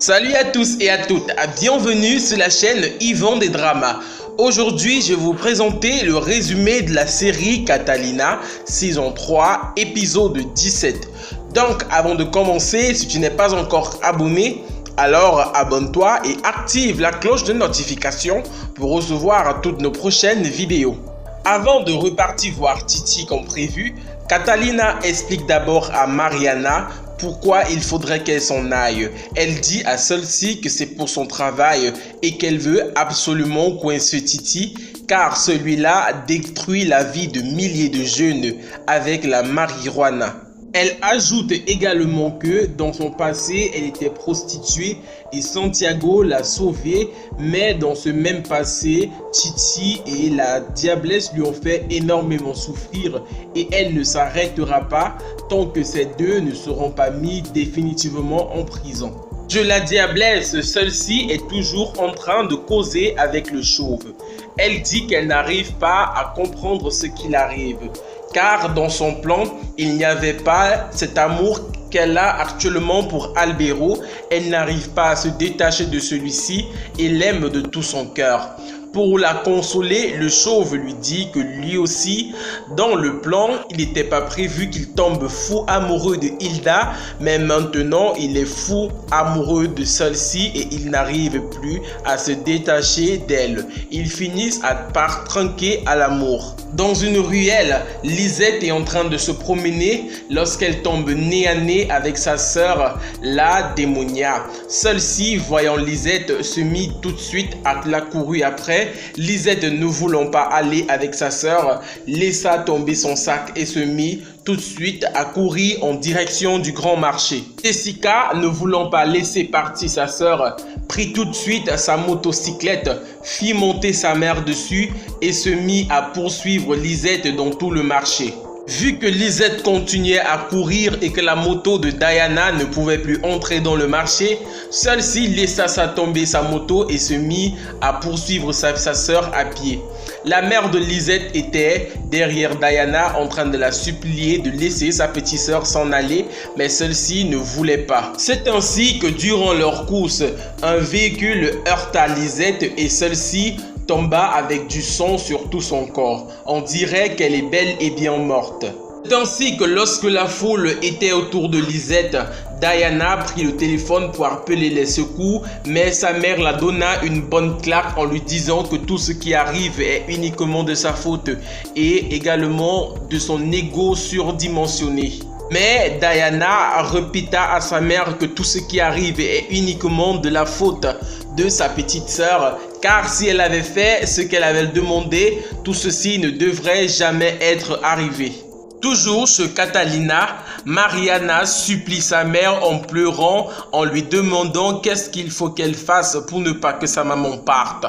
Salut à tous et à toutes, bienvenue sur la chaîne Yvon des Dramas. Aujourd'hui, je vais vous présenter le résumé de la série Catalina, saison 3, épisode 17. Donc, avant de commencer, si tu n'es pas encore abonné, alors abonne-toi et active la cloche de notification pour recevoir toutes nos prochaines vidéos. Avant de repartir voir Titi comme prévu, Catalina explique d'abord à Mariana pourquoi il faudrait qu'elle s'en aille. Elle dit à celle-ci que c'est pour son travail et qu'elle veut absolument coincer Titi car celui-là détruit la vie de milliers de jeunes avec la marijuana. Elle ajoute également que dans son passé, elle était prostituée et Santiago l'a sauvée, mais dans ce même passé, Titi et la diablesse lui ont fait énormément souffrir et elle ne s'arrêtera pas tant que ces deux ne seront pas mis définitivement en prison. De la diablesse, celle-ci est toujours en train de causer avec le chauve. Elle dit qu'elle n'arrive pas à comprendre ce qui arrive. Car dans son plan, il n'y avait pas cet amour qu'elle a actuellement pour Albero. Elle n'arrive pas à se détacher de celui-ci et l'aime de tout son cœur. Pour la consoler, le chauve lui dit que lui aussi, dans le plan, il n'était pas prévu qu'il tombe fou amoureux de Hilda, mais maintenant il est fou amoureux de celle-ci et il n'arrive plus à se détacher d'elle. Ils finissent par trinquer à l'amour. Dans une ruelle, Lisette est en train de se promener lorsqu'elle tombe nez à nez avec sa sœur, la démonia. Celle-ci, voyant Lisette, se mit tout de suite à la courir après. Lisette, ne voulant pas aller avec sa sœur, laissa tomber son sac et se mit tout de suite à courir en direction du grand marché. Jessica, ne voulant pas laisser partir sa sœur, prit tout de suite sa motocyclette, fit monter sa mère dessus et se mit à poursuivre Lisette dans tout le marché. Vu que Lisette continuait à courir et que la moto de Diana ne pouvait plus entrer dans le marché, celle-ci laissa tomber sa moto et se mit à poursuivre sa sœur à pied. La mère de Lisette était derrière Diana en train de la supplier de laisser sa petite sœur s'en aller, mais celle-ci ne voulait pas. C'est ainsi que durant leur course, un véhicule heurta Lisette et celle-ci tomba avec du sang sur tout son corps. On dirait qu'elle est bel et bien morte. C'est ainsi que lorsque la foule était autour de Lisette, Diana prit le téléphone pour appeler les secours, mais sa mère la donna une bonne claque en lui disant que tout ce qui arrive est uniquement de sa faute et également de son ego surdimensionné. Mais Diana répéta à sa mère que tout ce qui arrive est uniquement de la faute de sa petite sœur, car si elle avait fait ce qu'elle avait demandé, tout ceci ne devrait jamais être arrivé. Toujours chez Catalina, Mariana supplie sa mère en pleurant, en lui demandant qu'est-ce qu'il faut qu'elle fasse pour ne pas que sa maman parte.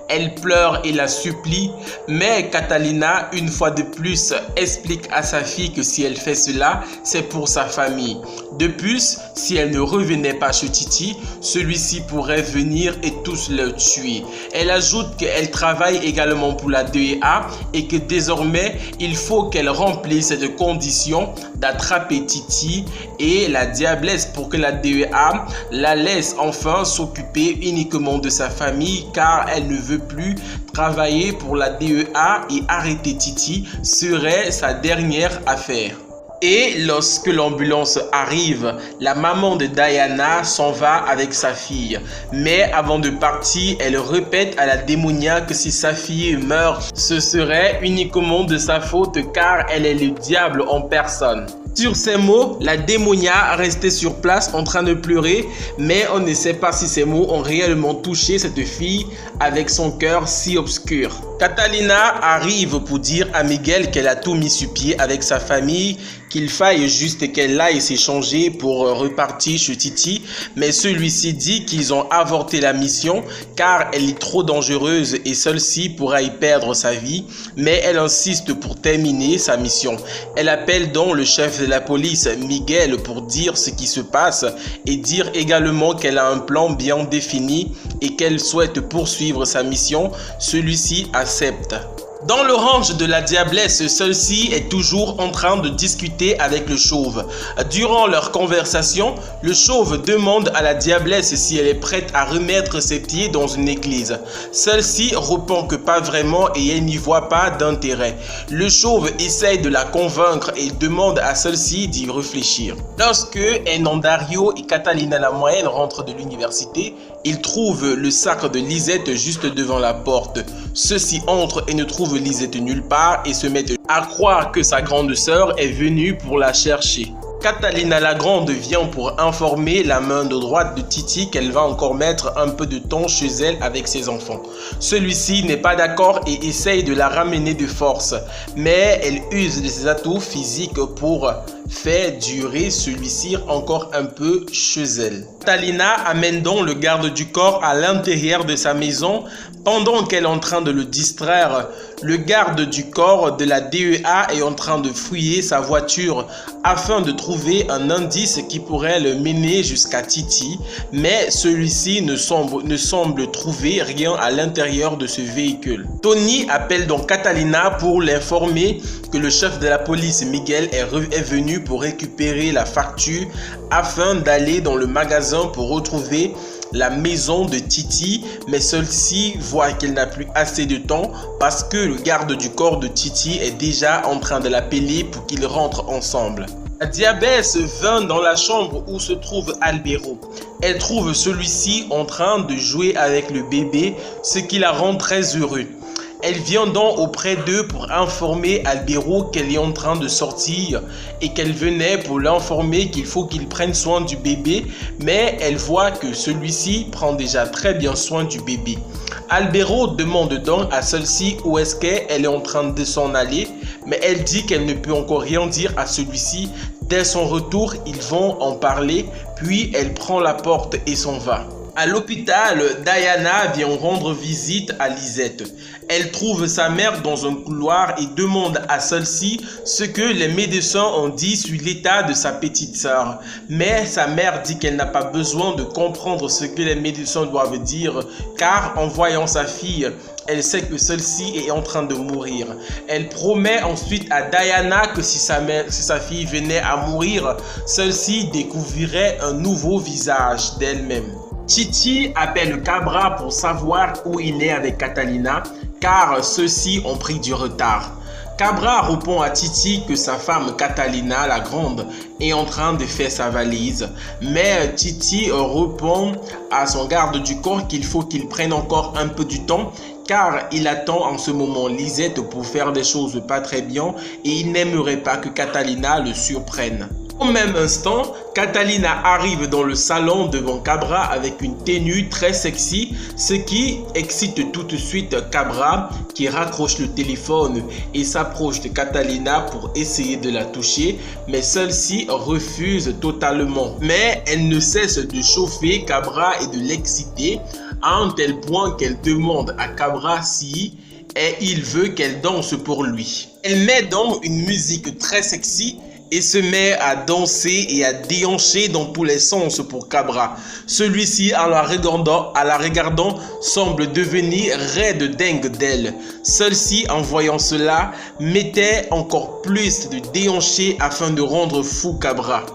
Elle pleure et la supplie, mais Catalina, une fois de plus, explique à sa fille que si elle fait cela, c'est pour sa famille. De plus, si elle ne revenait pas chez Titi, celui-ci pourrait venir et tous le tuer. Elle ajoute qu'elle travaille également pour la DEA et que désormais, il faut qu'elle remplisse cette condition d'attraper Titi et la diablesse pour que la DEA la laisse enfin s'occuper uniquement de sa famille car elle ne veut plus travailler pour la DEA et arrêter Titi serait sa dernière affaire. Et lorsque l'ambulance arrive, la maman de Diana s'en va avec sa fille. Mais avant de partir, elle répète à la démonia que si sa fille meurt, ce serait uniquement de sa faute car elle est le diable en personne. Sur ces mots, la démonia restait sur place en train de pleurer, mais on ne sait pas si ces mots ont réellement touché cette fille avec son cœur si obscur. Catalina arrive pour dire à Miguel qu'elle a tout mis sur pied avec sa famille, qu'il faille juste qu'elle aille s'échanger pour repartir chez Titi, mais celui-ci dit qu'ils ont avorté la mission car elle est trop dangereuse et celle-ci pourra y perdre sa vie, mais elle insiste pour terminer sa mission. Elle appelle donc le chef de la police, Miguel, pour dire ce qui se passe et dire également qu'elle a un plan bien défini et qu'elle souhaite poursuivre sa mission. Celui-ci accepte. Dans le range de la diablesse, celle-ci est toujours en train de discuter avec le chauve. Durant leur conversation, le chauve demande à la diablesse si elle est prête à remettre ses pieds dans une église. Celle-ci répond que pas vraiment et elle n'y voit pas d'intérêt. Le chauve essaye de la convaincre et demande à celle-ci d'y réfléchir. Lorsque Enandario et Catalina la moyenne rentrent de l'université, ils trouvent le sac de Lisette juste devant la porte. Ceux-ci entrent et ne trouvent Lisette nulle part et se mettent à croire que sa grande sœur est venue pour la chercher. Catalina la Grande vient pour informer la main de droite de Titi qu'elle va encore mettre un peu de temps chez elle avec ses enfants. Celui-ci n'est pas d'accord et essaye de la ramener de force, mais elle use de ses atouts physiques pour faire durer celui-ci encore un peu chez elle. Catalina amène donc le garde du corps à l'intérieur de sa maison. Pendant qu'elle est en train de le distraire, le garde du corps de la DEA est en train de fouiller sa voiture afin de trouver un indice qui pourrait le mener jusqu'à Titi, mais celui-ci ne semble trouver rien à l'intérieur de ce véhicule. Tony appelle donc Catalina pour l'informer que le chef de la police Miguel est venu pour récupérer la facture afin d'aller dans le magasin pour retrouver la maison de Titi, mais celle-ci voit qu'elle n'a plus assez de temps parce que le garde du corps de Titi est déjà en train de l'appeler pour qu'ils rentrent ensemble. La diablesse vint dans la chambre où se trouve Albero. Elle trouve celui-ci en train de jouer avec le bébé, ce qui la rend très heureux. Elle vient donc auprès d'eux pour informer Albero qu'elle est en train de sortir et qu'elle venait pour l'informer qu'il faut qu'il prenne soin du bébé, mais elle voit que celui-ci prend déjà très bien soin du bébé. Albero demande donc à celle-ci où est-ce qu'elle est en train de s'en aller, mais elle dit qu'elle ne peut encore rien dire à celui-ci. Dès son retour, ils vont en parler, puis elle prend la porte et s'en va. À l'hôpital, Diana vient rendre visite à Lisette. Elle trouve sa mère dans un couloir et demande à celle-ci ce que les médecins ont dit sur l'état de sa petite sœur. Mais sa mère dit qu'elle n'a pas besoin de comprendre ce que les médecins doivent dire, car en voyant sa fille, elle sait que celle-ci est en train de mourir. Elle promet ensuite à Diana que si sa fille venait à mourir, celle-ci découvrirait un nouveau visage d'elle-même. Titi appelle Cabra pour savoir où il est avec Catalina, car ceux-ci ont pris du retard. Cabra répond à Titi que sa femme Catalina la Grande est en train de faire sa valise, mais Titi répond à son garde du corps qu'il faut qu'il prenne encore un peu du temps, car il attend en ce moment Lisette pour faire des choses pas très bien et il n'aimerait pas que Catalina le surprenne. Au même instant, Catalina arrive dans le salon devant Cabra avec une tenue très sexy, ce qui excite tout de suite Cabra qui raccroche le téléphone et s'approche de Catalina pour essayer de la toucher, mais celle-ci refuse totalement. Mais elle ne cesse de chauffer Cabra et de l'exciter à un tel point qu'elle demande à Cabra si il veut qu'elle danse pour lui. Elle met donc une musique très sexy et se met à danser et à déhancher dans tous les sens pour Cabra. Celui-ci, en la regardant, semble devenir raide dingue d'elle. Celle-ci, en voyant cela, mettait encore plus de déhancher afin de rendre fou Cabra.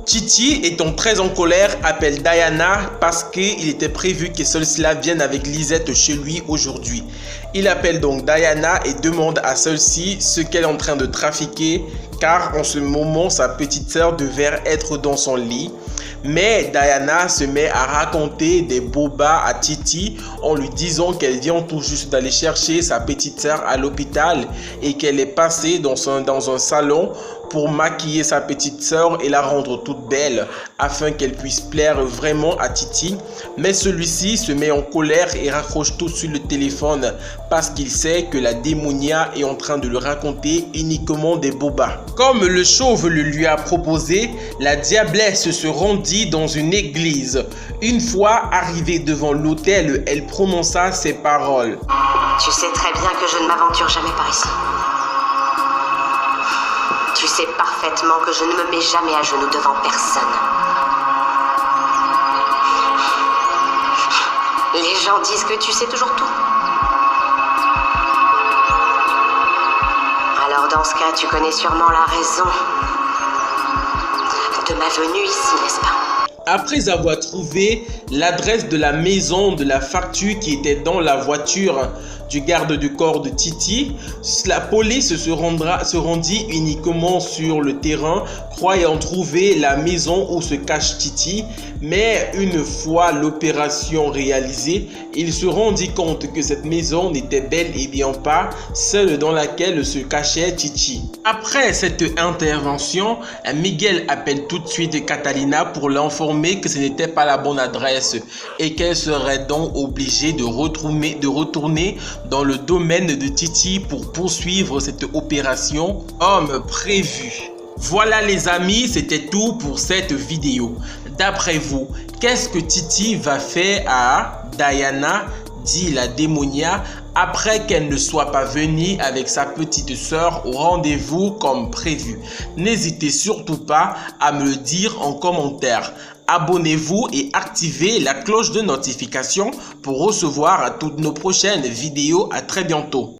Titi, étant très en colère, appelle Diana parce qu'il était prévu que celle-ci vienne avec Lisette chez lui aujourd'hui. Il appelle donc Diana et demande à celle-ci ce qu'elle est en train de trafiquer, car en ce moment, sa petite sœur devait être dans son lit. Mais Diana se met à raconter des bobas à Titi en lui disant qu'elle vient tout juste d'aller chercher sa petite sœur à l'hôpital et qu'elle est passée dans un salon pour maquiller sa petite sœur et la rendre toute belle afin qu'elle puisse plaire vraiment à Titi. Mais celui-ci se met en colère et raccroche tout de suite le téléphone parce qu'il sait que la démonia est en train de lui raconter uniquement des bobas. Comme le chauve le lui a proposé, la diablesse se rendit dans une église. Une fois arrivée devant l'autel, elle prononça ces paroles. Tu sais très bien que je ne m'aventure jamais par ici. Tu sais parfaitement que je ne me mets jamais à genoux devant personne. Les gens disent que tu sais toujours tout. Alors dans ce cas, tu connais sûrement la raison de ma venue ici, n'est-ce pas? Après avoir trouvé l'adresse de la maison de la facture qui était dans la voiture du garde du corps de Titi, la police se rendit uniquement sur le terrain, croyant trouver la maison où se cache Titi. Mais une fois l'opération réalisée, il se rendit compte que cette maison n'était bel et bien pas celle dans laquelle se cachait Titi. Après cette intervention, Miguel appelle tout de suite Catalina pour l'informer que ce n'était pas la bonne adresse et qu'elle serait donc obligée de retourner dans le domaine de Titi pour poursuivre cette opération comme prévu. Voilà les amis, c'était tout pour cette vidéo. D'après vous, qu'est-ce que Titi va faire à Diana, dit la démonia, après qu'elle ne soit pas venue avec sa petite sœur au rendez-vous comme prévu? N'hésitez surtout pas à me le dire en commentaire. Abonnez-vous et activez la cloche de notification pour recevoir toutes nos prochaines vidéos. À très bientôt.